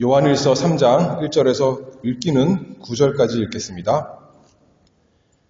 요한일서 3장 1절에서 읽기는 9절까지 읽겠습니다.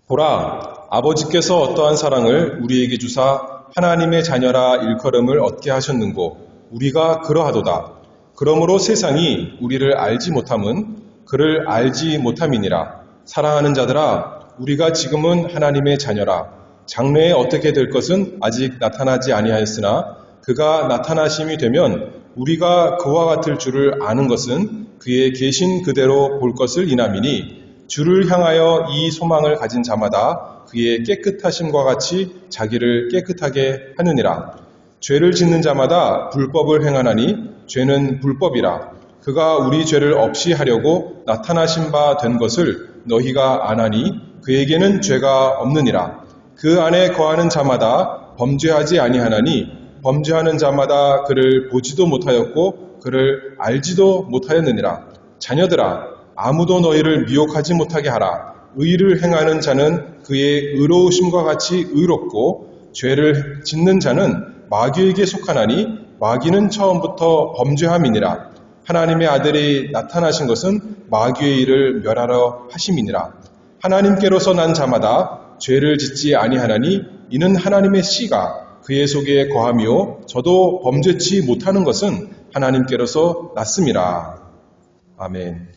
보라, 아버지께서 어떠한 사랑을 우리에게 주사 하나님의 자녀라 일컬음을 얻게 하셨는고 우리가 그러하도다. 그러므로 세상이 우리를 알지 못함은 그를 알지 못함이니라. 사랑하는 자들아, 우리가 지금은 하나님의 자녀라. 장래에 어떻게 될 것은 아직 나타나지 아니하였으나 그가 나타나심이 되면 우리가 그와 같을 줄을 아는 것은 그의 계신 그대로 볼 것을 인함이니 주를 향하여 이 소망을 가진 자마다 그의 깨끗하심과 같이 자기를 깨끗하게 하느니라. 죄를 짓는 자마다 불법을 행하나니 죄는 불법이라. 그가 우리 죄를 없이 하려고 나타나신 바 된 것을 너희가 아나니 그에게는 죄가 없느니라. 그 안에 거하는 자마다 범죄하지 아니하나니 범죄하는 자마다 그를 보지도 못하였고 그를 알지도 못하였느니라. 자녀들아, 아무도 너희를 미혹하지 못하게 하라. 의를 행하는 자는 그의 의로우심과 같이 의롭고 죄를 짓는 자는 마귀에게 속하나니 마귀는 처음부터 범죄함이니라. 하나님의 아들이 나타나신 것은 마귀의 일을 멸하러 하심이니라. 하나님께로서 난 자마다 죄를 짓지 아니하나니 이는 하나님의 씨가 그의 속에 거함이요 저도 범죄치 못하는 것은 하나님께로서 났음이라. 아멘.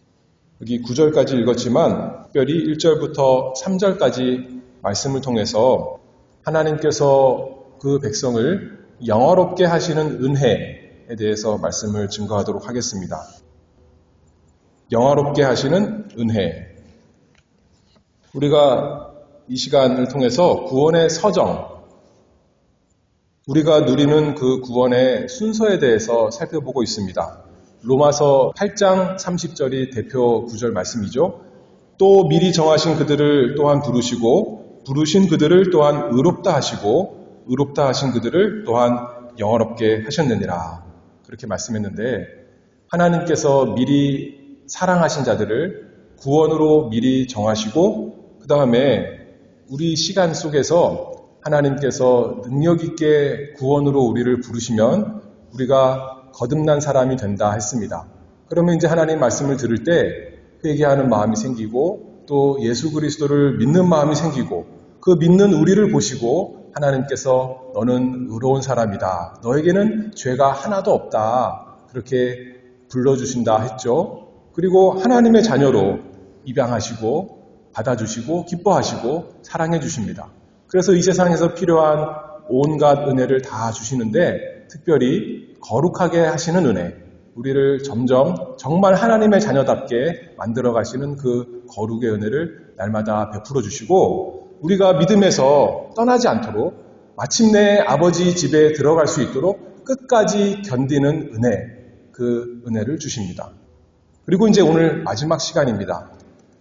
여기 9절까지 읽었지만 특별히 1절부터 3절까지 말씀을 통해서 하나님께서 그 백성을 영화롭게 하시는 은혜에 대해서 말씀을 증거하도록 하겠습니다. 영화롭게 하시는 은혜. 우리가 이 시간을 통해서 구원의 서정, 우리가 누리는 그 구원의 순서에 대해서 살펴보고 있습니다. 로마서 8장 30절이 대표 구절 말씀이죠. 또 미리 정하신 그들을 또한 부르시고 부르신 그들을 또한 의롭다 하시고 의롭다 하신 그들을 또한 영화롭게 하셨느니라. 그렇게 말씀했는데 하나님께서 미리 사랑하신 자들을 구원으로 미리 정하시고 그 다음에 우리 시간 속에서 하나님께서 능력 있게 구원으로 우리를 부르시면 우리가 거듭난 사람이 된다 했습니다. 그러면 이제 하나님 말씀을 들을 때 회개하는 마음이 생기고 또 예수 그리스도를 믿는 마음이 생기고 그 믿는 우리를 보시고 하나님께서 너는 의로운 사람이다. 너에게는 죄가 하나도 없다. 그렇게 불러주신다 했죠. 그리고 하나님의 자녀로 입양하시고 받아주시고 기뻐하시고 사랑해 주십니다. 그래서 이 세상에서 필요한 온갖 은혜를 다 주시는데 특별히 거룩하게 하시는 은혜, 우리를 점점 정말 하나님의 자녀답게 만들어 가시는 그 거룩의 은혜를 날마다 베풀어 주시고 우리가 믿음에서 떠나지 않도록 마침내 아버지 집에 들어갈 수 있도록 끝까지 견디는 은혜, 그 은혜를 주십니다. 그리고 이제 오늘 마지막 시간입니다.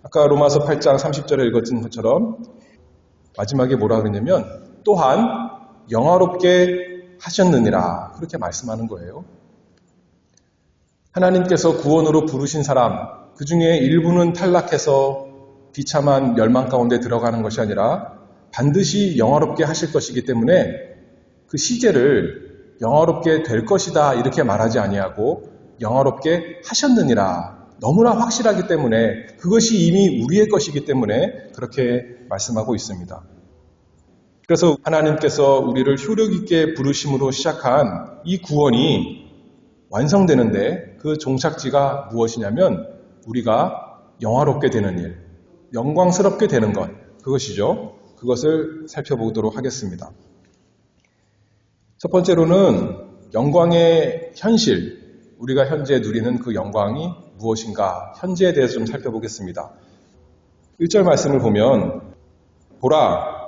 아까 로마서 8장 30절에 읽었던 것처럼 마지막에 뭐라 그러냐면 또한 영화롭게 하셨느니라 그렇게 말씀하는 거예요. 하나님께서 구원으로 부르신 사람 그 중에 일부는 탈락해서 비참한 멸망 가운데 들어가는 것이 아니라 반드시 영화롭게 하실 것이기 때문에 그 시제를 영화롭게 될 것이다 이렇게 말하지 아니하고 영화롭게 하셨느니라 너무나 확실하기 때문에 그것이 이미 우리의 것이기 때문에 그렇게 말씀하고 있습니다. 그래서 하나님께서 우리를 효력 있게 부르심으로 시작한 이 구원이 완성되는데 그 종착지가 무엇이냐면 우리가 영화롭게 되는 일, 영광스럽게 되는 것, 그것이죠. 그것을 살펴보도록 하겠습니다. 첫 번째로는 영광의 현실, 우리가 현재 누리는 그 영광이 무엇인가, 현재에 대해서 좀 살펴보겠습니다. 1절 말씀을 보면 보라,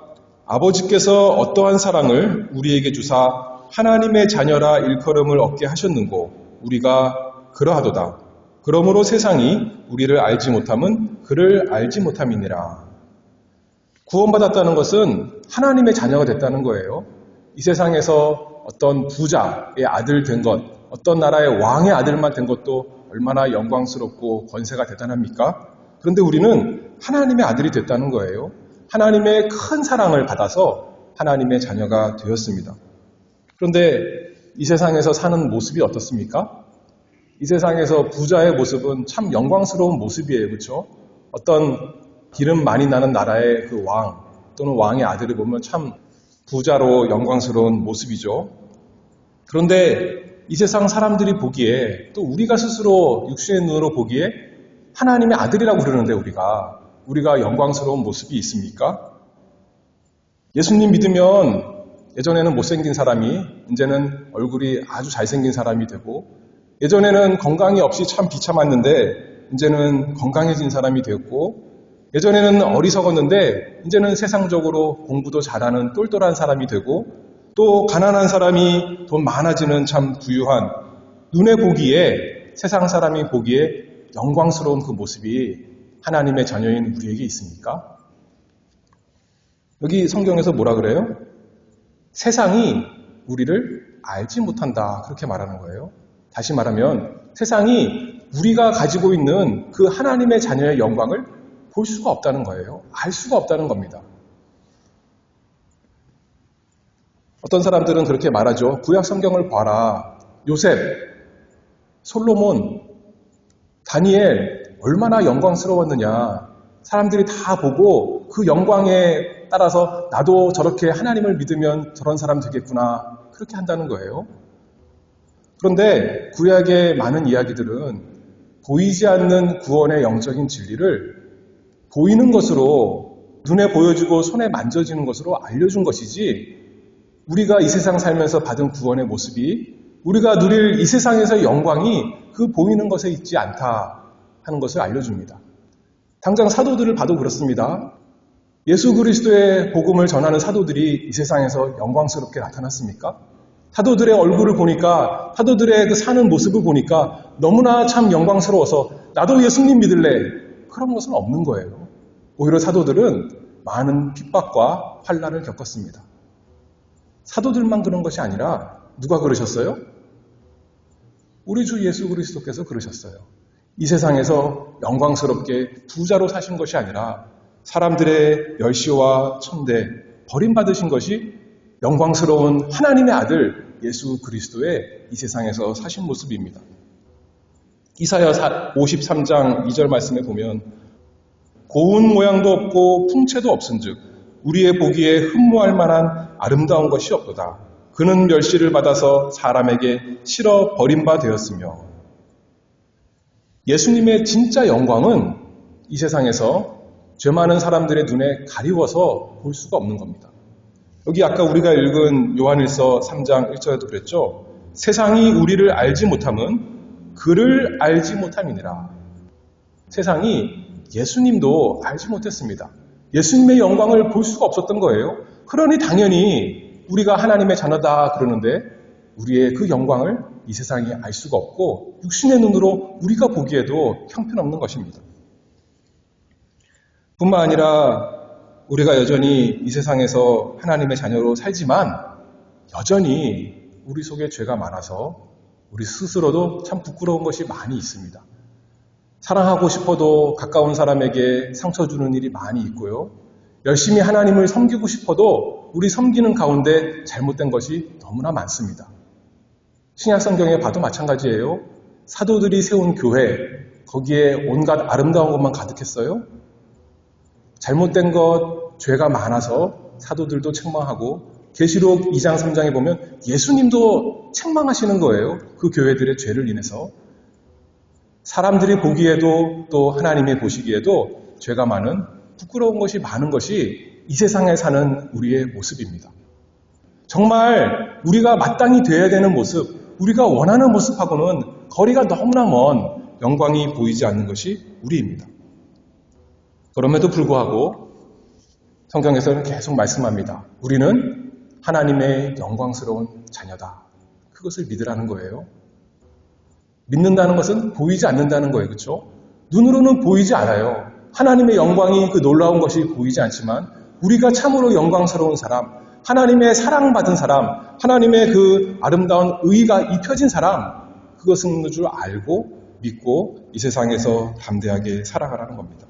아버지께서 어떠한 사랑을 우리에게 주사 하나님의 자녀라 일컬음을 얻게 하셨는고 우리가 그러하도다. 그러므로 세상이 우리를 알지 못함은 그를 알지 못함이니라. 구원받았다는 것은 하나님의 자녀가 됐다는 거예요. 이 세상에서 어떤 부자의 아들 된 것, 어떤 나라의 왕의 아들만 된 것도 얼마나 영광스럽고 권세가 대단합니까? 그런데 우리는 하나님의 아들이 됐다는 거예요. 하나님의 큰 사랑을 받아서 하나님의 자녀가 되었습니다. 그런데 이 세상에서 사는 모습이 어떻습니까? 이 세상에서 부자의 모습은 참 영광스러운 모습이에요. 그렇죠? 어떤 기름 많이 나는 나라의 그 왕 또는 왕의 아들을 보면 참 부자로 영광스러운 모습이죠. 그런데 이 세상 사람들이 보기에 또 우리가 스스로 육신의 눈으로 보기에 하나님의 아들이라고 그러는데 우리가 영광스러운 모습이 있습니까? 예수님 믿으면 예전에는 못생긴 사람이 이제는 얼굴이 아주 잘생긴 사람이 되고 예전에는 건강이 없이 참 비참했는데 이제는 건강해진 사람이 되었고 예전에는 어리석었는데 이제는 세상적으로 공부도 잘하는 똘똘한 사람이 되고 또 가난한 사람이 돈 많아지는 참 부유한 눈에 보기에 세상 사람이 보기에 영광스러운 그 모습이 하나님의 자녀인 우리에게 있습니까? 여기 성경에서 뭐라 그래요? 세상이 우리를 알지 못한다 그렇게 말하는 거예요. 다시 말하면 세상이 우리가 가지고 있는 그 하나님의 자녀의 영광을 볼 수가 없다는 거예요. 알 수가 없다는 겁니다. 어떤 사람들은 그렇게 말하죠. 구약 성경을 봐라. 요셉, 솔로몬, 다니엘 얼마나 영광스러웠느냐. 사람들이 다 보고 그 영광에 따라서 나도 저렇게 하나님을 믿으면 저런 사람 되겠구나. 그렇게 한다는 거예요. 그런데 구약의 많은 이야기들은 보이지 않는 구원의 영적인 진리를 보이는 것으로 눈에 보여지고 손에 만져지는 것으로 알려준 것이지 우리가 이 세상 살면서 받은 구원의 모습이 우리가 누릴 이 세상에서의 영광이 그 보이는 것에 있지 않다 하는 것을 알려줍니다. 당장 사도들을 봐도 그렇습니다. 예수 그리스도의 복음을 전하는 사도들이 이 세상에서 영광스럽게 나타났습니까? 사도들의 얼굴을 보니까 사도들의 그 사는 모습을 보니까 너무나 참 영광스러워서 나도 예수님 믿을래 그런 것은 없는 거예요. 오히려 사도들은 많은 핍박과 환난을 겪었습니다. 사도들만 그런 것이 아니라 누가 그러셨어요? 우리 주 예수 그리스도께서 그러셨어요. 이 세상에서 영광스럽게 부자로 사신 것이 아니라 사람들의 멸시와 천대, 버림받으신 것이 영광스러운 하나님의 아들 예수 그리스도의 이 세상에서 사신 모습입니다. 이사야 53장 2절 말씀에 보면 고운 모양도 없고 풍채도 없은즉 우리의 보기에 흠모할 만한 아름다운 것이 없도다. 그는 멸시를 받아서 사람에게 실어 버림바 되었으며 예수님의 진짜 영광은 이 세상에서 죄 많은 사람들의 눈에 가리워서 볼 수가 없는 겁니다. 여기 아까 우리가 읽은 요한일서 3장 1절에도 그랬죠. 세상이 우리를 알지 못함은 그를 알지 못함이니라. 세상이 예수님도 알지 못했습니다. 예수님의 영광을 볼 수가 없었던 거예요. 그러니 당연히 우리가 하나님의 자녀다 그러는데 우리의 그 영광을 이 세상이 알 수가 없고 육신의 눈으로 우리가 보기에도 형편없는 것입니다. 뿐만 아니라 우리가 여전히 이 세상에서 하나님의 자녀로 살지만 여전히 우리 속에 죄가 많아서 우리 스스로도 참 부끄러운 것이 많이 있습니다. 사랑하고 싶어도 가까운 사람에게 상처 주는 일이 많이 있고요. 열심히 하나님을 섬기고 싶어도 우리 섬기는 가운데 잘못된 것이 너무나 많습니다. 신약 성경에 봐도 마찬가지예요. 사도들이 세운 교회, 거기에 온갖 아름다운 것만 가득했어요. 잘못된 것, 죄가 많아서 사도들도 책망하고 계시록 2장 3장에 보면 예수님도 책망하시는 거예요. 그 교회들의 죄를 인해서. 사람들이 보기에도 또 하나님이 보시기에도 죄가 많은 부끄러운 것이 많은 것이 이 세상에 사는 우리의 모습입니다. 정말 우리가 마땅히 되어야 되는 모습, 우리가 원하는 모습하고는 거리가 너무나 먼 영광이 보이지 않는 것이 우리입니다. 그럼에도 불구하고 성경에서는 계속 말씀합니다. 우리는 하나님의 영광스러운 자녀다. 그것을 믿으라는 거예요. 믿는다는 것은 보이지 않는다는 거예요. 그렇죠? 눈으로는 보이지 않아요. 하나님의 영광이 그 놀라운 것이 보이지 않지만 우리가 참으로 영광스러운 사람, 하나님의 사랑받은 사람, 하나님의 그 아름다운 의가 입혀진 사람, 그것은 줄 알고 믿고 이 세상에서 담대하게 살아가라는 겁니다.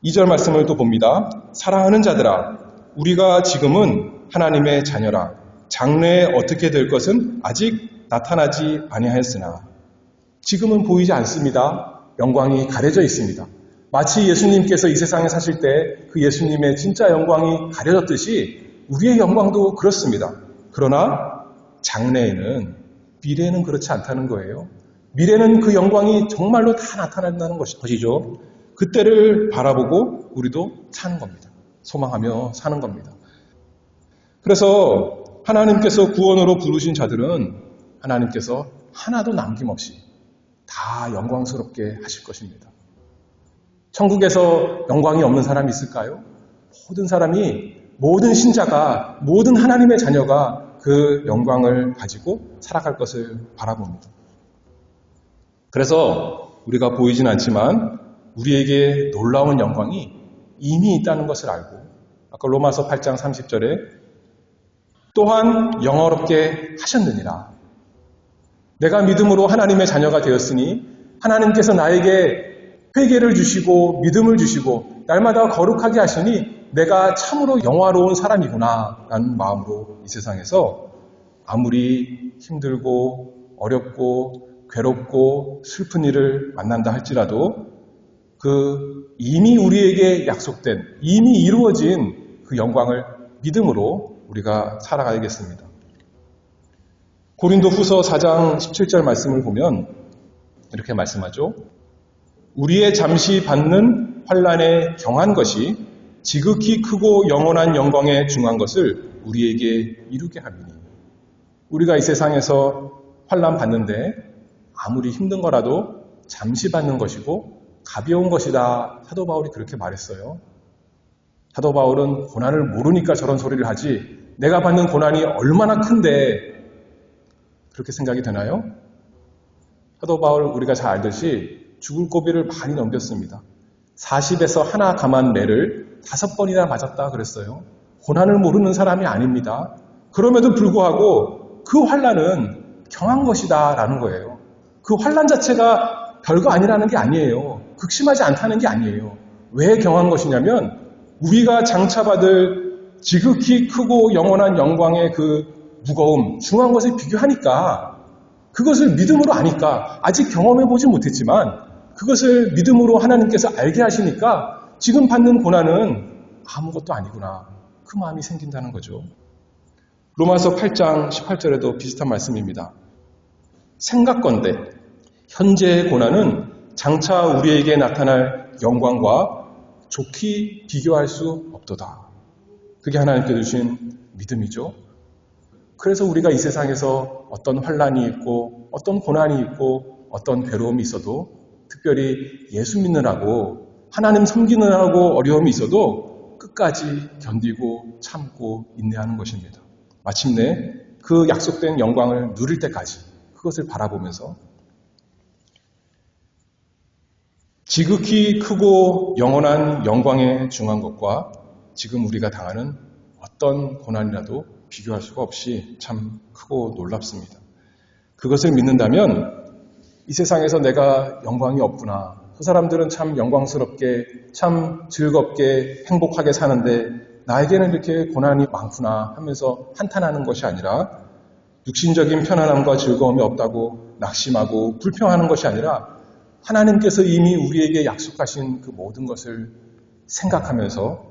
2절 말씀을 또 봅니다. 사랑하는 자들아, 우리가 지금은 하나님의 자녀라. 장래에 어떻게 될 것은 아직 나타나지 아니하였으나 지금은 보이지 않습니다. 영광이 가려져 있습니다. 마치 예수님께서 이 세상에 사실 때 그 예수님의 진짜 영광이 가려졌듯이 우리의 영광도 그렇습니다. 그러나 장래에는, 미래에는 그렇지 않다는 거예요. 미래는 그 영광이 정말로 다 나타난다는 것이죠. 그때를 바라보고 우리도 사는 겁니다. 소망하며 사는 겁니다. 그래서 하나님께서 구원으로 부르신 자들은 하나님께서 하나도 남김없이 다 영광스럽게 하실 것입니다. 천국에서 영광이 없는 사람이 있을까요? 모든 사람이, 모든 신자가, 모든 하나님의 자녀가 그 영광을 가지고 살아갈 것을 바라봅니다. 그래서 우리가 보이진 않지만 우리에게 놀라운 영광이 이미 있다는 것을 알고, 아까 로마서 8장 30절에 또한 영화롭게 하셨느니라. 내가 믿음으로 하나님의 자녀가 되었으니 하나님께서 나에게 회개를 주시고 믿음을 주시고 날마다 거룩하게 하시니 내가 참으로 영화로운 사람이구나 라는 마음으로 이 세상에서 아무리 힘들고 어렵고 괴롭고 슬픈 일을 만난다 할지라도 그 이미 우리에게 약속된, 이미 이루어진 그 영광을 믿음으로 우리가 살아가야겠습니다. 고린도 후서 4장 17절 말씀을 보면 이렇게 말씀하죠. 우리의 잠시 받는 환난에 경한 것이 지극히 크고 영원한 영광에 중한 것을 우리에게 이루게 함이니. 우리가 이 세상에서 환난 받는데 아무리 힘든 거라도 잠시 받는 것이고 가벼운 것이다. 사도 바울이 그렇게 말했어요. 사도 바울은 고난을 모르니까 저런 소리를 하지 내가 받는 고난이 얼마나 큰데 그렇게 생각이 되나요? 사도 바울 우리가 잘 알듯이 죽을 고비를 많이 넘겼습니다. 40에서 하나 감한 매를 5번이나 맞았다 그랬어요. 고난을 모르는 사람이 아닙니다. 그럼에도 불구하고 그 환난은 경한 것이다 라는 거예요. 그 환난 자체가 별거 아니라는 게 아니에요. 극심하지 않다는 게 아니에요. 왜 경한 것이냐면 우리가 장차받을 지극히 크고 영원한 영광의 그 무거움, 중한 것을 비교하니까 그것을 믿음으로 아니까 아직 경험해보지 못했지만 그것을 믿음으로 하나님께서 알게 하시니까 지금 받는 고난은 아무것도 아니구나. 그 마음이 생긴다는 거죠. 로마서 8장 18절에도 비슷한 말씀입니다. 생각건대 현재의 고난은 장차 우리에게 나타날 영광과 좋게 비교할 수 없도다. 그게 하나님께 주신 믿음이죠. 그래서 우리가 이 세상에서 어떤 환난이 있고 어떤 고난이 있고 어떤 괴로움이 있어도 특별히 예수 믿느라고 하나님 섬기느라고 어려움이 있어도 끝까지 견디고 참고 인내하는 것입니다. 마침내 그 약속된 영광을 누릴 때까지 그것을 바라보면서 지극히 크고 영원한 영광에 중한 것과 지금 우리가 당하는 어떤 고난이라도 비교할 수가 없이 참 크고 놀랍습니다. 그것을 믿는다면 이 세상에서 내가 영광이 없구나. 그 사람들은 참 영광스럽게, 참 즐겁게, 행복하게 사는데 나에게는 이렇게 고난이 많구나 하면서 한탄하는 것이 아니라 육신적인 편안함과 즐거움이 없다고 낙심하고 불평하는 것이 아니라 하나님께서 이미 우리에게 약속하신 그 모든 것을 생각하면서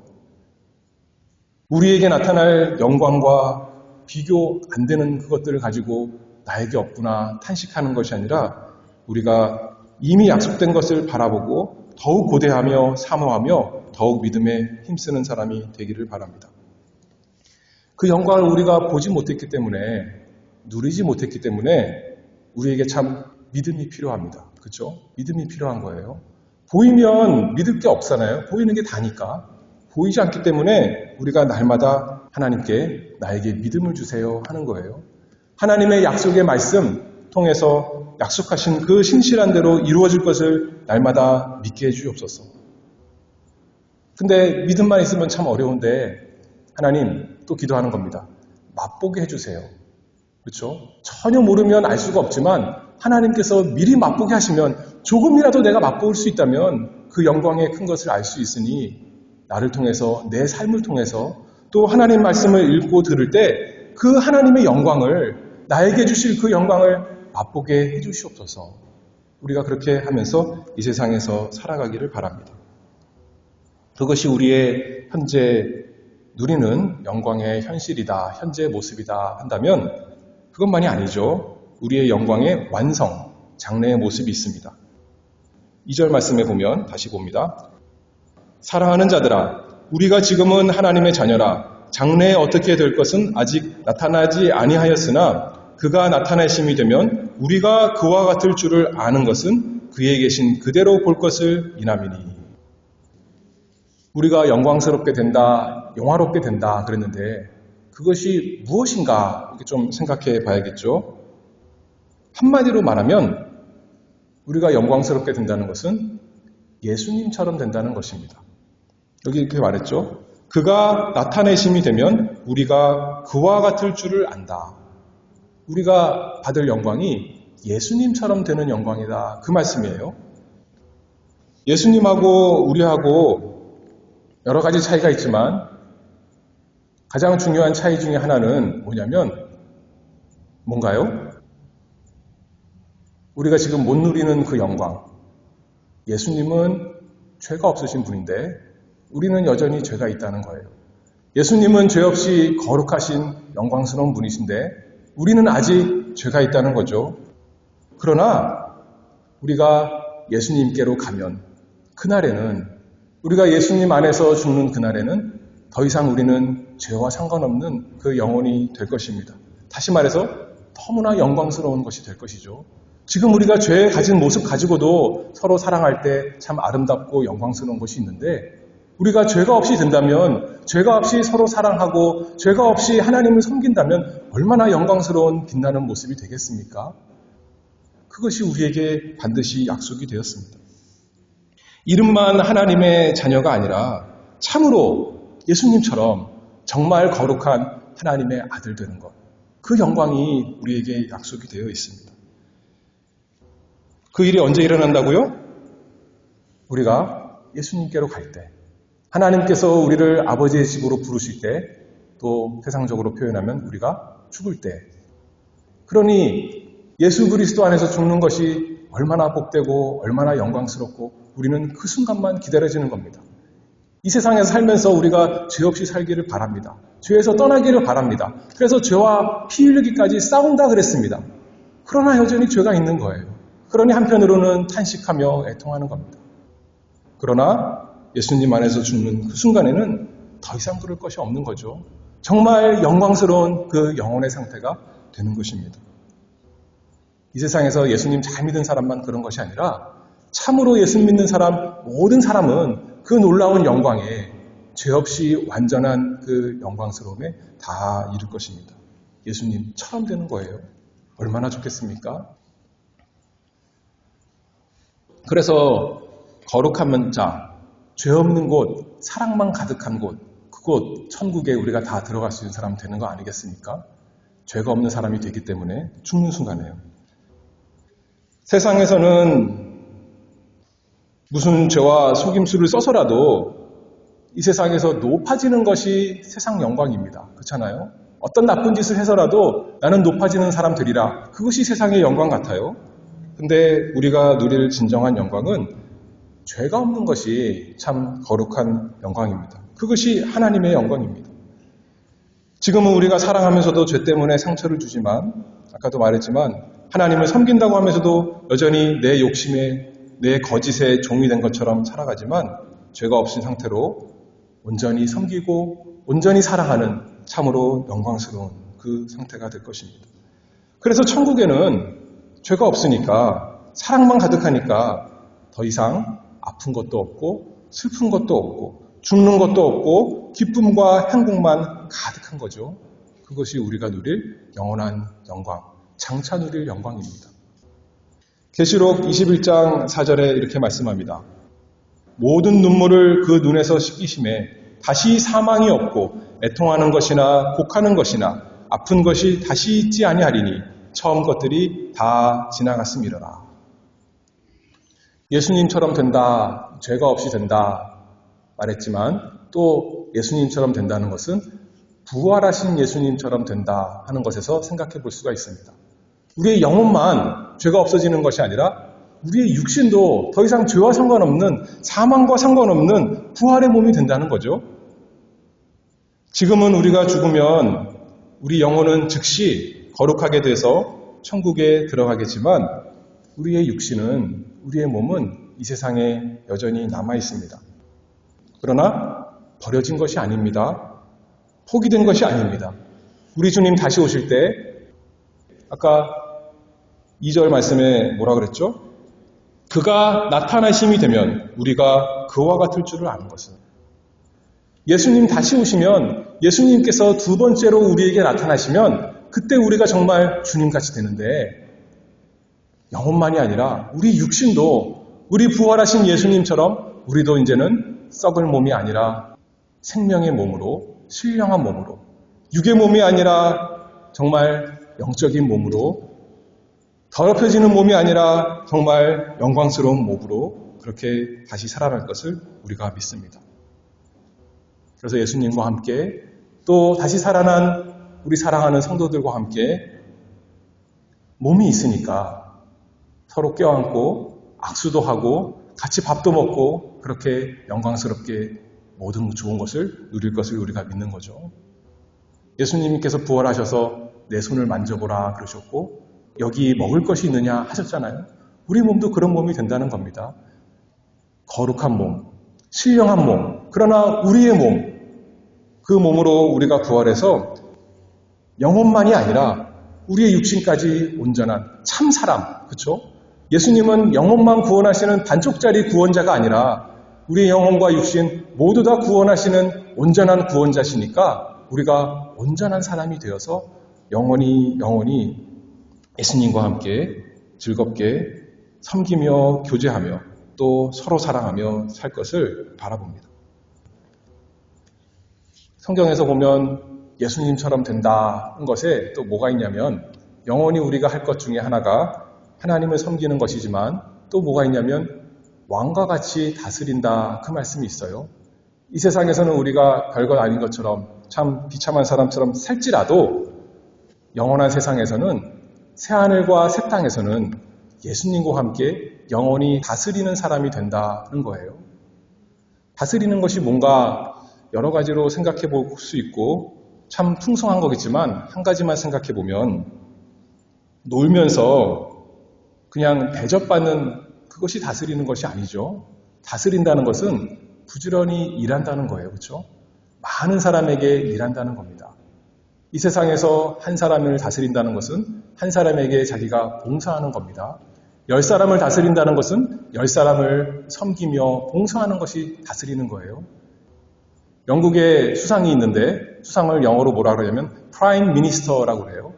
우리에게 나타날 영광과 비교 안 되는 그것들을 가지고 나에게 없구나 탄식하는 것이 아니라 우리가 이미 약속된 것을 바라보고 더욱 고대하며 사모하며 더욱 믿음에 힘쓰는 사람이 되기를 바랍니다. 그 영광을 우리가 보지 못했기 때문에 누리지 못했기 때문에 우리에게 참 믿음이 필요합니다. 그렇죠? 믿음이 필요한 거예요. 보이면 믿을 게 없잖아요. 보이는 게 다니까. 보이지 않기 때문에 우리가 날마다 하나님께 나에게 믿음을 주세요 하는 거예요. 하나님의 약속의 말씀 통해서 약속하신 그 신실한 대로 이루어질 것을 날마다 믿게 해주옵소서. 근데 믿음만 있으면 참 어려운데 하나님 또 기도하는 겁니다. 맛보게 해주세요. 그렇죠? 전혀 모르면 알 수가 없지만 하나님께서 미리 맛보게 하시면 조금이라도 내가 맛볼 수 있다면 그 영광의 큰 것을 알 수 있으니 나를 통해서 내 삶을 통해서 또 하나님 말씀을 읽고 들을 때 그 하나님의 영광을, 나에게 주실 그 영광을 맛보게 해주시옵소서. 우리가 그렇게 하면서 이 세상에서 살아가기를 바랍니다. 그것이 우리의 현재 누리는 영광의 현실이다, 현재의 모습이다 한다면 그것만이 아니죠. 우리의 영광의 완성, 장래의 모습이 있습니다. 2절 말씀에 보면 다시 봅니다. 사랑하는 자들아, 우리가 지금은 하나님의 자녀라. 장래에 어떻게 될 것은 아직 나타나지 아니하였으나 그가 나타내심이 되면 우리가 그와 같을 줄을 아는 것은 그에 계신 그대로 볼 것을 인함이니. 우리가 영광스럽게 된다, 영화롭게 된다 그랬는데 그것이 무엇인가 이렇게 좀 생각해 봐야겠죠. 한마디로 말하면 우리가 영광스럽게 된다는 것은 예수님처럼 된다는 것입니다. 여기 이렇게 말했죠. 그가 나타내심이 되면 우리가 그와 같을 줄을 안다. 우리가 받을 영광이 예수님처럼 되는 영광이다. 그 말씀이에요. 예수님하고 우리하고 여러 가지 차이가 있지만 가장 중요한 차이 중에 하나는 뭐냐면 뭔가요? 우리가 지금 못 누리는 그 영광. 예수님은 죄가 없으신 분인데 우리는 여전히 죄가 있다는 거예요. 예수님은 죄 없이 거룩하신 영광스러운 분이신데 우리는 아직 죄가 있다는 거죠. 그러나 우리가 예수님께로 가면 그날에는 우리가 예수님 안에서 죽는 그날에는 더 이상 우리는 죄와 상관없는 그 영혼이 될 것입니다. 다시 말해서 너무나 영광스러운 것이 될 것이죠. 지금 우리가 죄에 가진 모습 가지고도 서로 사랑할 때 참 아름답고 영광스러운 것이 있는데 우리가 죄가 없이 된다면, 죄가 없이 서로 사랑하고 죄가 없이 하나님을 섬긴다면 얼마나 영광스러운 빛나는 모습이 되겠습니까? 그것이 우리에게 반드시 약속이 되었습니다. 이름만 하나님의 자녀가 아니라 참으로 예수님처럼 정말 거룩한 하나님의 아들 되는 것. 그 영광이 우리에게 약속이 되어 있습니다. 그 일이 언제 일어난다고요? 우리가 예수님께로 갈 때, 하나님께서 우리를 아버지의 집으로 부르실 때, 또 세상적으로 표현하면 우리가 죽을 때. 그러니 예수 그리스도 안에서 죽는 것이 얼마나 복되고 얼마나 영광스럽고 우리는 그 순간만 기다려지는 겁니다. 이 세상에서 살면서 우리가 죄 없이 살기를 바랍니다. 죄에서 떠나기를 바랍니다. 그래서 죄와 피 흘리기까지 싸운다 그랬습니다. 그러나 여전히 죄가 있는 거예요. 그러니 한편으로는 탄식하며 애통하는 겁니다. 그러나 예수님 안에서 죽는 그 순간에는 더 이상 그럴 것이 없는 거죠. 정말 영광스러운 그 영혼의 상태가 되는 것입니다. 이 세상에서 예수님 잘 믿은 사람만 그런 것이 아니라 참으로 예수 믿는 사람, 모든 사람은 그 놀라운 영광에 죄 없이 완전한 그 영광스러움에 다 이룰 것입니다. 예수님처럼 되는 거예요. 얼마나 좋겠습니까? 그래서 거룩한 자, 죄 없는 곳, 사랑만 가득한 곳, 그곳 천국에 우리가 다 들어갈 수 있는 사람 되는 거 아니겠습니까? 죄가 없는 사람이 되기 때문에 죽는 순간에요. 세상에서는 무슨 죄와 속임수를 써서라도 이 세상에서 높아지는 것이 세상 영광입니다. 그렇잖아요? 어떤 나쁜 짓을 해서라도 나는 높아지는 사람 되리라. 그것이 세상의 영광 같아요. 근데 우리가 누릴 진정한 영광은 죄가 없는 것이 참 거룩한 영광입니다. 그것이 하나님의 영광입니다. 지금은 우리가 사랑하면서도 죄 때문에 상처를 주지만 아까도 말했지만 하나님을 섬긴다고 하면서도 여전히 내 욕심에 내 거짓의 종이 된 것처럼 살아가지만 죄가 없인 상태로 온전히 섬기고 온전히 사랑하는 참으로 영광스러운 그 상태가 될 것입니다. 그래서 천국에는 죄가 없으니까 사랑만 가득하니까 더 이상 아픈 것도 없고 슬픈 것도 없고 죽는 것도 없고 기쁨과 행복만 가득한 거죠. 그것이 우리가 누릴 영원한 영광, 장차 누릴 영광입니다. 계시록 21장 4절에 이렇게 말씀합니다. 모든 눈물을 그 눈에서 씻기심에 다시 사망이 없고 애통하는 것이나 곡하는 것이나 아픈 것이 다시 있지 아니하리니 처음 것들이 다 지나갔음이로라. 예수님처럼 된다, 죄가 없이 된다 말했지만 또 예수님처럼 된다는 것은 부활하신 예수님처럼 된다 하는 것에서 생각해 볼 수가 있습니다. 우리의 영혼만 죄가 없어지는 것이 아니라 우리의 육신도 더 이상 죄와 상관없는, 사망과 상관없는 부활의 몸이 된다는 거죠. 지금은 우리가 죽으면 우리 영혼은 즉시 거룩하게 돼서 천국에 들어가겠지만 우리의 육신은, 우리의 몸은 이 세상에 여전히 남아 있습니다. 그러나 버려진 것이 아닙니다. 포기된 것이 아닙니다. 우리 주님 다시 오실 때 아까 2절 말씀에 뭐라 그랬죠? 그가 나타나심이 되면 우리가 그와 같을 줄을 아는 것은. 예수님 다시 오시면 예수님께서 두 번째로 우리에게 나타나시면 그때 우리가 정말 주님같이 되는데 영혼만이 아니라 우리 육신도 우리 부활하신 예수님처럼 우리도 이제는 썩을 몸이 아니라 생명의 몸으로, 신령한 몸으로, 육의 몸이 아니라 정말 영적인 몸으로, 더럽혀지는 몸이 아니라 정말 영광스러운 몸으로 그렇게 다시 살아날 것을 우리가 믿습니다. 그래서 예수님과 함께 또 다시 살아난 우리 사랑하는 성도들과 함께 몸이 있으니까 서로 껴안고 악수도 하고 같이 밥도 먹고 그렇게 영광스럽게 모든 좋은 것을 누릴 것을 우리가 믿는 거죠. 예수님께서 부활하셔서 내 손을 만져보라 그러셨고 여기 먹을 것이 있느냐 하셨잖아요. 우리 몸도 그런 몸이 된다는 겁니다. 거룩한 몸, 신령한 몸, 그러나 우리의 몸, 그 몸으로 우리가 부활해서 영혼만이 아니라 우리의 육신까지 온전한 참 사람, 그렇죠? 예수님은 영혼만 구원하시는 반쪽짜리 구원자가 아니라 우리의 영혼과 육신 모두 다 구원하시는 온전한 구원자시니까 우리가 온전한 사람이 되어서 영원히 예수님과 함께 즐겁게 섬기며 교제하며 또 서로 사랑하며 살 것을 바라봅니다. 성경에서 보면 예수님처럼 된다는 것에 또 뭐가 있냐면 영원히 우리가 할 것 중에 하나가 하나님을 섬기는 것이지만 또 뭐가 있냐면 왕과 같이 다스린다 그 말씀이 있어요. 이 세상에서는 우리가 별것 아닌 것처럼 참 비참한 사람처럼 살지라도 영원한 세상에서는 새하늘과 새 땅에서는 예수님과 함께 영원히 다스리는 사람이 된다는 거예요. 다스리는 것이 뭔가 여러 가지로 생각해 볼 수 있고 참 풍성한 거겠지만 한 가지만 생각해 보면 놀면서 그냥 대접받는 그것이 다스리는 것이 아니죠. 다스린다는 것은 부지런히 일한다는 거예요. 그렇죠? 많은 사람에게 일한다는 겁니다. 이 세상에서 한 사람을 다스린다는 것은 한 사람에게 자기가 봉사하는 겁니다. 10사람을 다스린다는 것은 10사람을 섬기며 봉사하는 것이 다스리는 거예요. 영국에 수상이 있는데 수상을 영어로 뭐라 그러냐면 프라임 미니스터라고 그래요.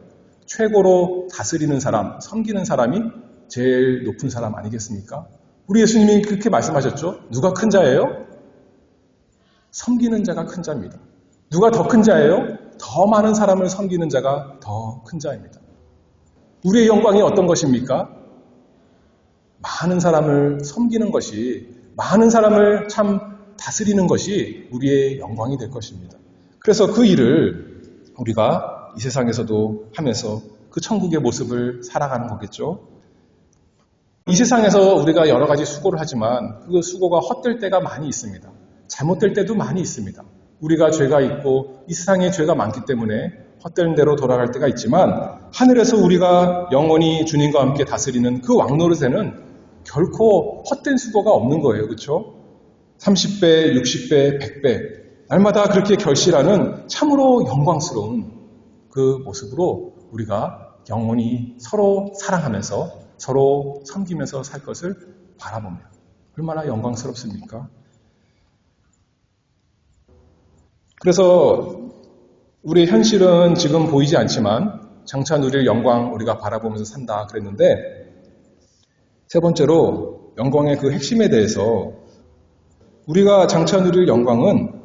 최고로 다스리는 사람, 섬기는 사람이 제일 높은 사람 아니겠습니까? 우리 예수님이 그렇게 말씀하셨죠. 누가 큰 자예요? 섬기는 자가 큰 자입니다. 누가 더 큰 자예요? 더 많은 사람을 섬기는 자가 더 큰 자입니다. 우리의 영광이 어떤 것입니까? 많은 사람을 섬기는 것이, 많은 사람을 참 다스리는 것이 우리의 영광이 될 것입니다. 그래서 그 일을 우리가 이 세상에서도 하면서 그 천국의 모습을 살아가는 거겠죠. 이 세상에서 우리가 여러 가지 수고를 하지만 그 수고가 헛될 때가 많이 있습니다. 잘못될 때도 많이 있습니다. 우리가 죄가 있고 이 세상에 죄가 많기 때문에 헛된 대로 돌아갈 때가 있지만 하늘에서 우리가 영원히 주님과 함께 다스리는 그 왕노릇에는 결코 헛된 수고가 없는 거예요. 그렇죠? 30배, 60배, 100배 날마다 그렇게 결실하는 참으로 영광스러운 그 모습으로 우리가 영원히 서로 사랑하면서 서로 섬기면서 살 것을 바라봅니다. 얼마나 영광스럽습니까? 그래서 우리의 현실은 지금 보이지 않지만 장차 누릴 영광 우리가 바라보면서 산다 그랬는데 세 번째로 영광의 그 핵심에 대해서 우리가 장차 누릴 영광은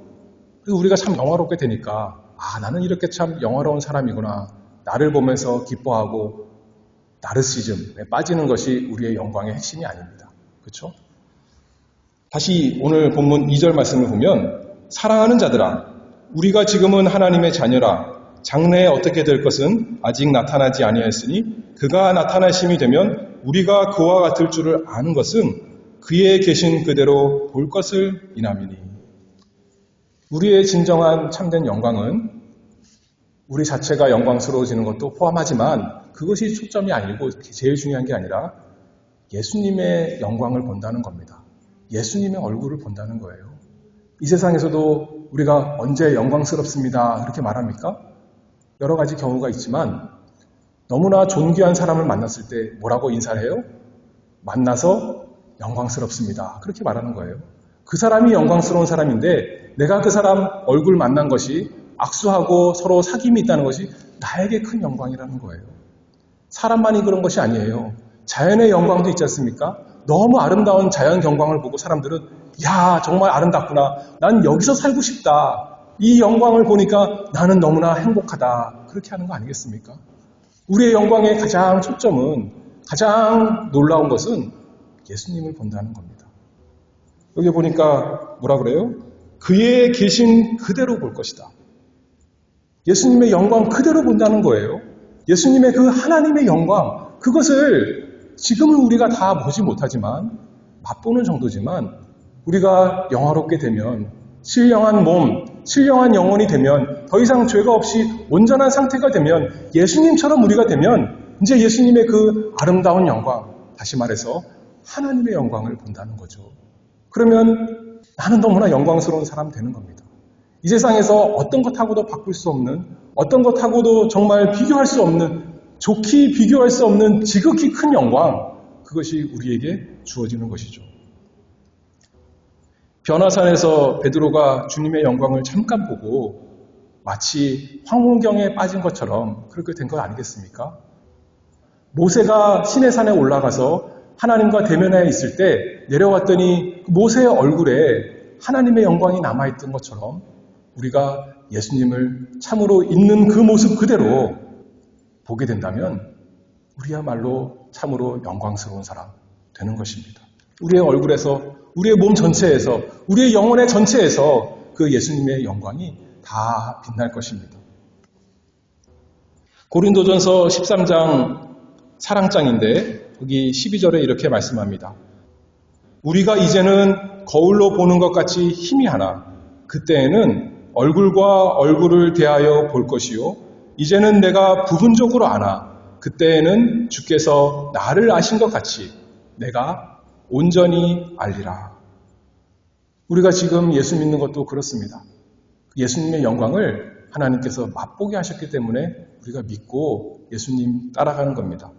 우리가 참 영화롭게 되니까 나는 이렇게 참 영화로운 사람이구나. 나를 보면서 기뻐하고 나르시즘에 빠지는 것이 우리의 영광의 핵심이 아닙니다. 그렇죠? 다시 오늘 본문 2절 말씀을 보면 사랑하는 자들아 우리가 지금은 하나님의 자녀라. 장래에 어떻게 될 것은 아직 나타나지 아니하였으니 그가 나타나심이 되면 우리가 그와 같을 줄을 아는 것은 그의 계신 그대로 볼 것을 인함이니. 우리의 진정한 참된 영광은 우리 자체가 영광스러워지는 것도 포함하지만 그것이 초점이 아니고 제일 중요한 게 아니라 예수님의 영광을 본다는 겁니다. 예수님의 얼굴을 본다는 거예요. 이 세상에서도 우리가 언제 영광스럽습니다 그렇게 말합니까? 여러 가지 경우가 있지만 너무나 존귀한 사람을 만났을 때 뭐라고 인사를 해요? 만나서 영광스럽습니다 그렇게 말하는 거예요. 그 사람이 영광스러운 사람인데 내가 그 사람 얼굴 만난 것이 악수하고 서로 사귐이 있다는 것이 나에게 큰 영광이라는 거예요. 사람만이 그런 것이 아니에요. 자연의 영광도 있지 않습니까? 너무 아름다운 자연 경광을 보고 사람들은 야 정말 아름답구나. 난 여기서 살고 싶다. 이 영광을 보니까 나는 너무나 행복하다. 그렇게 하는 거 아니겠습니까? 우리의 영광의 가장 초점은 가장 놀라운 것은 예수님을 본다는 겁니다. 여기 보니까 뭐라 그래요? 그의 계신 그대로 볼 것이다. 예수님의 영광 그대로 본다는 거예요. 예수님의 그 하나님의 영광 그것을 지금은 우리가 다 보지 못하지만 맛보는 정도지만 우리가 영화롭게 되면 신령한 몸, 신령한 영혼이 되면 더 이상 죄가 없이 온전한 상태가 되면 예수님처럼 우리가 되면 이제 예수님의 그 아름다운 영광, 다시 말해서 하나님의 영광을 본다는 거죠. 그러면 나는 너무나 영광스러운 사람 되는 겁니다. 이 세상에서 어떤 것하고도 바꿀 수 없는, 어떤 것하고도 정말 비교할 수 없는, 좋게 비교할 수 없는 지극히 큰 영광, 그것이 우리에게 주어지는 것이죠. 변화산에서 베드로가 주님의 영광을 잠깐 보고 마치 황홀경에 빠진 것처럼 그렇게 된 것 아니겠습니까? 모세가 시내산에 올라가서 하나님과 대면해 있을 때 내려왔더니 모세의 얼굴에 하나님의 영광이 남아있던 것처럼 우리가 예수님을 참으로 있는 그 모습 그대로 보게 된다면 우리야말로 참으로 영광스러운 사람 되는 것입니다. 우리의 얼굴에서, 우리의 몸 전체에서, 우리의 영혼의 전체에서 그 예수님의 영광이 다 빛날 것입니다. 고린도전서 13장 사랑장인데 여기 12절에 이렇게 말씀합니다. 우리가 이제는 거울로 보는 것 같이 희미하나 그때에는 얼굴과 얼굴을 대하여 볼 것이요 이제는 내가 부분적으로 아나 그때에는 주께서 나를 아신 것 같이 내가 온전히 알리라. 우리가 지금 예수 믿는 것도 그렇습니다. 예수님의 영광을 하나님께서 맛보게 하셨기 때문에 우리가 믿고 예수님 따라가는 겁니다.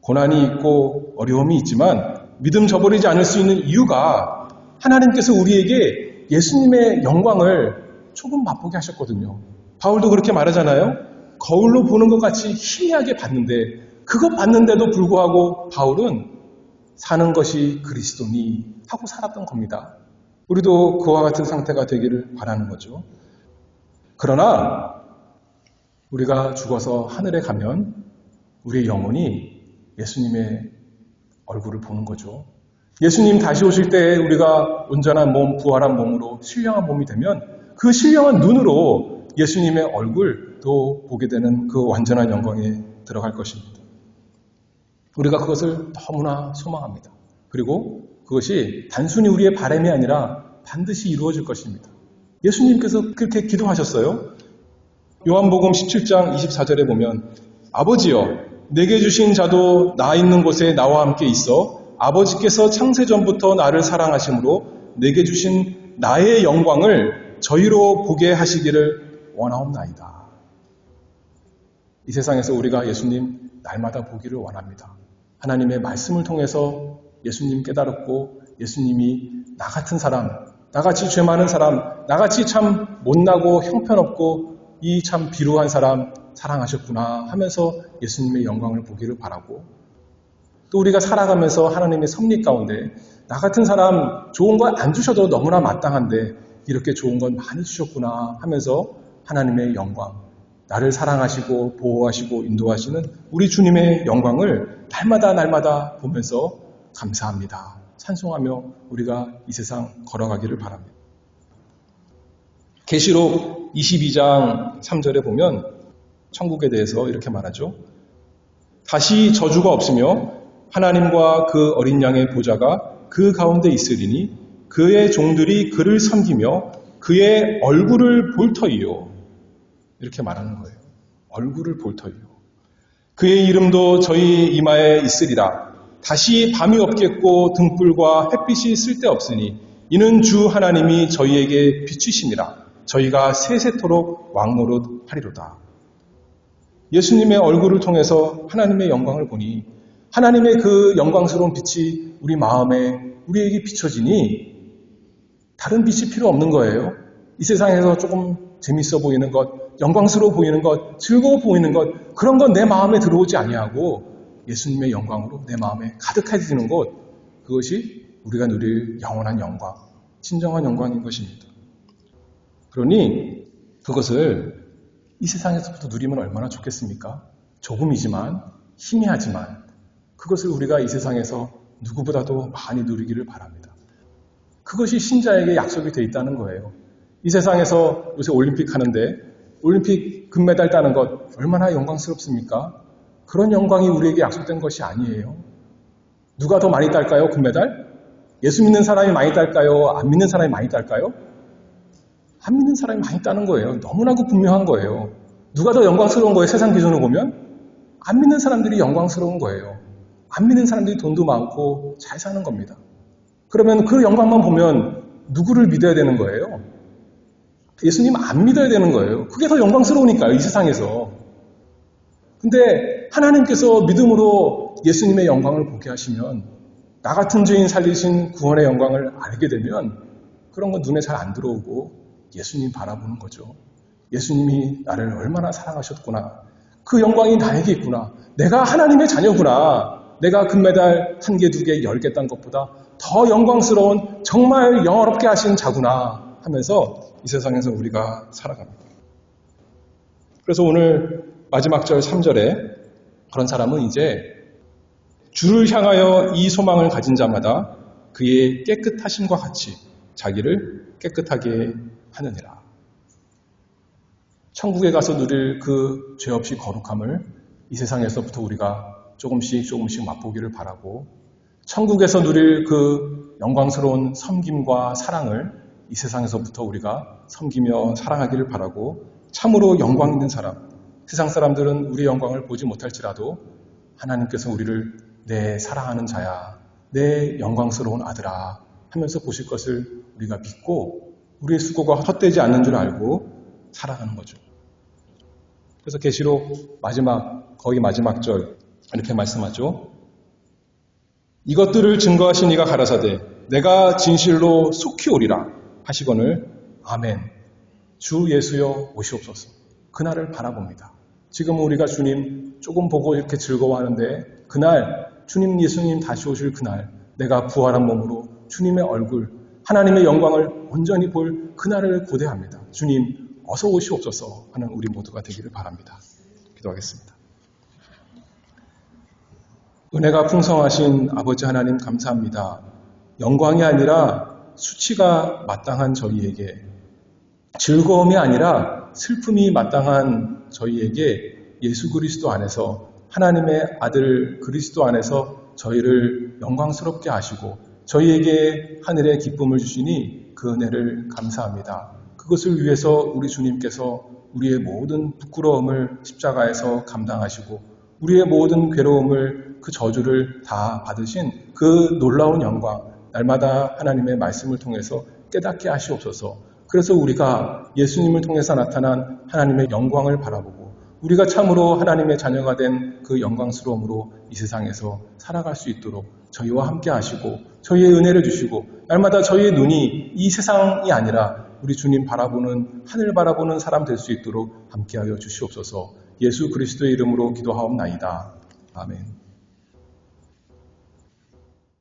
고난이 있고 어려움이 있지만 믿음 저버리지 않을 수 있는 이유가 하나님께서 우리에게 예수님의 영광을 조금 맛보게 하셨거든요. 바울도 그렇게 말하잖아요. 거울로 보는 것 같이 희미하게 봤는데 그것 봤는데도 불구하고 바울은 사는 것이 그리스도니 하고 살았던 겁니다. 우리도 그와 같은 상태가 되기를 바라는 거죠. 그러나 우리가 죽어서 하늘에 가면 우리의 영혼이 예수님의 얼굴을 보는 거죠. 예수님 다시 오실 때 우리가 온전한 몸, 부활한 몸으로 신령한 몸이 되면 그 신령한 눈으로 예수님의 얼굴도 보게 되는 그 완전한 영광에 들어갈 것입니다. 우리가 그것을 너무나 소망합니다. 그리고 그것이 단순히 우리의 바람이 아니라 반드시 이루어질 것입니다. 예수님께서 그렇게 기도하셨어요. 요한복음 17장 24절에 보면 아버지여 내게 주신 자도 나 있는 곳에 나와 함께 있어 아버지께서 창세전부터 나를 사랑하심으로 내게 주신 나의 영광을 저희로 보게 하시기를 원하옵나이다. 이 세상에서 우리가 예수님 날마다 보기를 원합니다. 하나님의 말씀을 통해서 예수님 깨달았고 예수님이 나 같은 사람, 나같이 죄 많은 사람, 나같이 참 못나고 형편없고 이 참 비루한 사람 사랑하셨구나 하면서 예수님의 영광을 보기를 바라고 또 우리가 살아가면서 하나님의 섭리 가운데 나 같은 사람 좋은 거 안 주셔도 너무나 마땅한데 이렇게 좋은 건 많이 주셨구나 하면서 하나님의 영광, 나를 사랑하시고 보호하시고 인도하시는 우리 주님의 영광을 날마다 보면서 감사합니다. 찬송하며 우리가 이 세상 걸어가기를 바랍니다. 계시록 22장 3절에 보면 천국에 대해서 이렇게 말하죠. 다시 저주가 없으며 하나님과 그 어린 양의 보좌가 그 가운데 있으리니 그의 종들이 그를 섬기며 그의 얼굴을 볼 터이요. 이렇게 말하는 거예요. 얼굴을 볼 터이요. 그의 이름도 저희 이마에 있으리라. 다시 밤이 없겠고 등불과 햇빛이 쓸데없으니 이는 주 하나님이 저희에게 비추심이라. 저희가 세세토록 왕노릇 하리로다. 예수님의 얼굴을 통해서 하나님의 영광을 보니 하나님의 그 영광스러운 빛이 우리 마음에 우리에게 비춰지니 다른 빛이 필요 없는 거예요. 이 세상에서 조금 재밌어 보이는 것, 영광스러워 보이는 것, 즐거워 보이는 것, 그런 건 내 마음에 들어오지 아니하고 예수님의 영광으로 내 마음에 가득해지는 것, 그것이 우리가 누릴 영원한 영광, 진정한 영광인 것입니다. 그러니 그것을 이 세상에서부터 누리면 얼마나 좋겠습니까? 조금이지만, 희미하지만 그것을 우리가 이 세상에서 누구보다도 많이 누리기를 바랍니다. 그것이 신자에게 약속이 되어 있다는 거예요. 이 세상에서 요새 올림픽 하는데 올림픽 금메달 따는 것 얼마나 영광스럽습니까? 그런 영광이 우리에게 약속된 것이 아니에요. 누가 더 많이 딸까요? 금메달? 예수 믿는 사람이 많이 딸까요? 안 믿는 사람이 많이 딸까요? 안 믿는 사람이 많이 따는 거예요. 너무나도 분명한 거예요. 누가 더 영광스러운 거예요? 세상 기준으로 보면? 안 믿는 사람들이 영광스러운 거예요. 안 믿는 사람들이 돈도 많고 잘 사는 겁니다. 그러면 그 영광만 보면 누구를 믿어야 되는 거예요? 예수님 안 믿어야 되는 거예요. 그게 더 영광스러우니까요, 이 세상에서. 근데 하나님께서 믿음으로 예수님의 영광을 보게 하시면 나 같은 죄인 살리신 구원의 영광을 알게 되면 그런 건 눈에 잘 안 들어오고 예수님 바라보는 거죠. 예수님이 나를 얼마나 사랑하셨구나. 그 영광이 나에게 있구나. 내가 하나님의 자녀구나. 내가 금메달 1개, 2개, 10개 딴 것보다 더 영광스러운 정말 영화롭게 하신 자구나 하면서 이 세상에서 우리가 살아갑니다. 그래서 오늘 마지막 절 3절에 그런 사람은 이제 주를 향하여 이 소망을 가진 자마다 그의 깨끗하심과 같이 자기를 깨끗하게 하느니라. 천국에 가서 누릴 그 죄 없이 거룩함을 이 세상에서부터 우리가 조금씩 맛보기를 바라고 천국에서 누릴 그 영광스러운 섬김과 사랑을 이 세상에서부터 우리가 섬기며 사랑하기를 바라고 참으로 영광 있는 사람, 세상 사람들은 우리의 영광을 보지 못할지라도 하나님께서 우리를 내 사랑하는 자야, 내 영광스러운 아들아 하면서 보실 것을 우리가 믿고 우리의 수고가 헛되지 않는 줄 알고 살아가는 거죠. 그래서 계시록 거의 마지막 절 이렇게 말씀하죠. 이것들을 증거하신 이가 가라사대 내가 진실로 속히 오리라 하시거늘 아멘. 주 예수여 오시옵소서. 그날을 바라봅니다. 지금 우리가 주님 조금 보고 이렇게 즐거워하는데 그날 주님 예수님 다시 오실 그날 내가 부활한 몸으로 주님의 얼굴 하나님의 영광을 온전히 볼 그날을 고대합니다. 주님 어서 오시옵소서 하는 우리 모두가 되기를 바랍니다. 기도하겠습니다. 은혜가 풍성하신 아버지 하나님 감사합니다. 영광이 아니라 수치가 마땅한 저희에게, 즐거움이 아니라 슬픔이 마땅한 저희에게 예수 그리스도 안에서 하나님의 아들 그리스도 안에서 저희를 영광스럽게 하시고 저희에게 하늘의 기쁨을 주시니 그 은혜를 감사합니다. 그것을 위해서 우리 주님께서 우리의 모든 부끄러움을 십자가에서 감당하시고 우리의 모든 괴로움을 그 저주를 다 받으신 그 놀라운 영광, 날마다 하나님의 말씀을 통해서 깨닫게 하시옵소서. 그래서 우리가 예수님을 통해서 나타난 하나님의 영광을 바라보고 우리가 참으로 하나님의 자녀가 된 그 영광스러움으로 이 세상에서 살아갈 수 있도록 저희와 함께 하시고 저희의 은혜를 주시고 날마다 저희의 눈이 이 세상이 아니라 우리 주님 바라보는 하늘 바라보는 사람 될 수 있도록 함께하여 주시옵소서. 예수 그리스도의 이름으로 기도하옵나이다. 아멘.